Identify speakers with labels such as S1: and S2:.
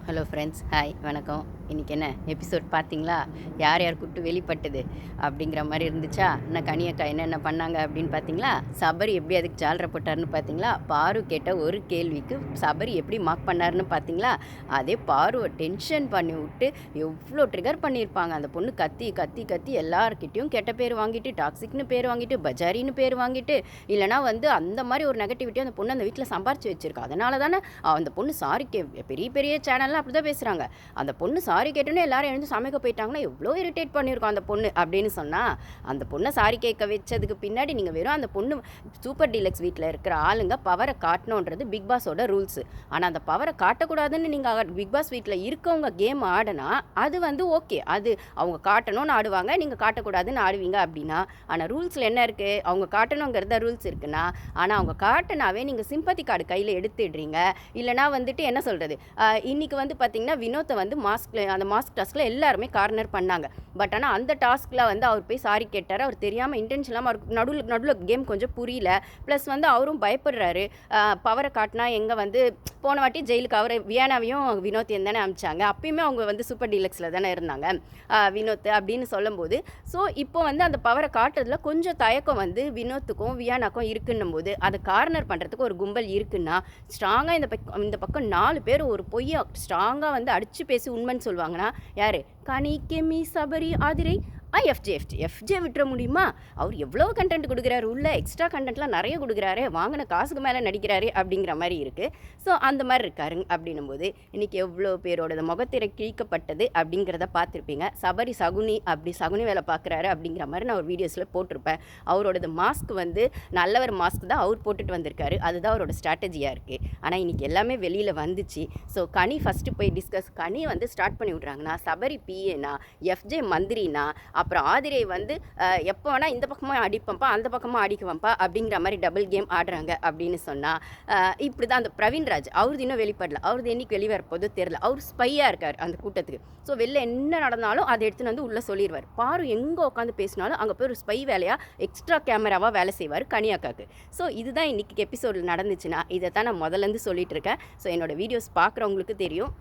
S1: Hello friends, hi வணக்கம். இன்றைக்கி என்ன எபிசோட் பார்த்தீங்களா? யார் யார் கூப்பிட்டு வெளிப்பட்டது அப்படிங்கிற மாதிரி இருந்துச்சா? நான் கனியக்கா என்னென்ன பண்ணாங்க அப்படின்னு பார்த்தீங்களா? சபரி எப்படி அதுக்கு ஜாலரை போட்டார்னு பார்த்தீங்களா? பாரு கேட்ட ஒரு கேள்விக்கு சபரி எப்படி மார்க் பண்ணாருன்னு பார்த்தீங்களா? அதே பாருவை டென்ஷன் பண்ணி விட்டு எவ்வளோ ட்ரிகர் பண்ணியிருப்பாங்க. அந்த பொண்ணு கத்தி கத்தி கத்தி எல்லாருக்கிட்டையும் கெட்ட பேர் வாங்கிட்டு, டாக்ஸிக்னு பேர் வாங்கிட்டு, பஜாரின்னு பேர் வாங்கிட்டு, இல்லைனா வந்து அந்த மாதிரி ஒரு நெகட்டிவிட்டி அந்த பொண்ணு அந்த வீட்டில் சம்பாரிச்சு வச்சுருக்கா. அதனால தானே அந்த பொண்ணு சாரி பெரிய பெரிய சேனல்லாம் அப்படி தான் பேசுகிறாங்க. அந்த பொண்ணு சாரி கேட்டோன்னே எல்லாரும் எழுந்து சமைக்க போயிட்டாங்கன்னா எவ்வளோ இரிட்டேட் பண்ணியிருக்கோம் அந்த பொண்ணு அப்படின்னு சொன்னால், அந்த பொண்ணை சாரி கேட்க வச்சதுக்கு பின்னாடி நீங்கள் வெறும் அந்த பொண்ணு சூப்பர் டீலக்ஸ் வீட்டில் இருக்கிற ஆளுங்க பவரை காட்டணுன்றது பிக் பாஸோட ரூல்ஸு. ஆனால் அந்த பவரை காட்டக்கூடாதுன்னு நீங்கள் பிக் பாஸ் வீட்டில் இருக்கவங்க கேம் ஆடினா அது வந்து ஓகே, அது அவங்க காட்டணும்னு ஆடுவாங்க, நீங்கள் காட்டக்கூடாதுன்னு ஆடுவீங்க அப்படின்னா. ஆனால் ரூல்ஸில் என்ன இருக்குது? அவங்க காட்டணுங்கிறத ரூல்ஸ் இருக்குன்னா, ஆனால் அவங்க காட்டினாவே நீங்கள் சிம்பத்தி கார்டு கையில் எடுத்துடுறீங்க. இல்லைனா வந்துட்டு என்ன சொல்கிறது, இன்றைக்கி வந்து பார்த்திங்கன்னா வினோத்தை வந்து அந்த மாஸ்க் டாஸ்கில் எல்லாருமே கார்னர் பண்ணாங்க. பட் ஆனால் அந்த டாஸ்கில் வந்து அவர் போய் சாரி கேட்டார். அவர் தெரியாமல் இன்டென்ஷனாக அவருக்கு நடுவில் கேம் கொஞ்சம் புரியல. ப்ளஸ் வந்து அவரும் பயப்படுறாரு. பவரை காட்டினா எங்கே வந்து போன வாட்டி ஜெயிலுக்கு அவரை வியானாவையும் வினோத்தையும் தானே அமிச்சாங்க. அப்பயுமே அவங்க வந்து சூப்பர் டீலக்ஸில் தானே இருந்தாங்க வினோத் அப்படின்னு சொல்லும்போது. ஸோ இப்போ வந்து அந்த பவரை காட்டுறதுல கொஞ்சம் தயக்கம் வந்து வினோத்துக்கும் வியானாக்கும் இருக்குன்னும் போது அதை கார்னர் பண்ணுறதுக்கு ஒரு கும்பல் இருக்குன்னா, ஸ்ட்ராங்காக இந்த பக்கம் 4 பேர் ஒரு பொய்யை ஸ்ட்ராங்காக வந்து அடித்து பேசி உண்மைன்னு சொல்லுவாங்கன்னா யார்? கனி, கெமி, சபரி, ஆதிரை, எஃப்ஜே விட்டுற முடியுமா? அவர் எவ்வளோ கண்டென்ட் கொடுக்குறாரு, உள்ள எக்ஸ்ட்ரா கண்டென்ட்லாம் நிறைய கொடுக்குறாரு, வாங்கின காசுக்கு மேலே நடிக்கிறாரு அப்படிங்கிற மாதிரி இருக்குது. ஸோ அந்த மாதிரி இருக்காரு அப்படின்னும் போது இன்றைக்கி எவ்வளோ பேரோட முகத்திரை கிழிக்கப்பட்டது அப்படிங்கிறத பார்த்துருப்பீங்க. சகுனி வேலை பார்க்குறாரு அப்படிங்கிற மாதிரி நான் ஒரு வீடியோஸில் போட்டிருப்பேன். அவரோட மாஸ்க் வந்து நல்லவர் மாஸ்க் தான் அவர் போட்டுட்டு வந்திருக்காரு. அதுதான் அவரோட ஸ்ட்ராட்டஜியாக இருக்குது. ஆனால் இன்றைக்கி எல்லாமே வெளியில் வந்துச்சு. ஸோ கனி ஃபஸ்ட்டு போய் கனி வந்து ஸ்டார்ட் பண்ணி விட்றாங்கன்னா, சபரி பிஏனா, எஃப்ஜே மந்திரினா, அப்புறம் ஆதிரை வந்து எப்போ வேணால் இந்த பக்கமாக அடிப்பம்பா அந்த பக்கமாக அடிக்குவம்பா அப்படிங்கிற மாதிரி டபுள் கேம் ஆடுறாங்க அப்படின்னு சொன்னால், இப்படி தான் அந்த பிரவீன்ராஜ் அவரது இன்னும் வெளிப்படல. அவரது என்னைக்கு வெளியே வரப்போதோ தெரில. அவர் ஸ்பையாக இருக்கார் அந்த கூட்டத்துக்கு. ஸோ வெளில என்ன நடந்தாலும் அதை எடுத்துன்னு வந்து உள்ளே சொல்லிடுவார். பாரு எங்கே உட்காந்து பேசினாலும் அங்கே போய் ஒரு ஸ்பை வேலையாக எக்ஸ்ட்ரா கேமராவாக வேலை செய்வார் கனியாக்காக்கு. ஸோ இதுதான் இன்றைக்கி எபிசோடில் நடந்துச்சுன்னா இதை தான் நான் முதலேருந்து சொல்லிட்டு இருக்கேன். ஸோ என்னோடய வீடியோஸ் பார்க்குறவங்களுக்கு தெரியும்.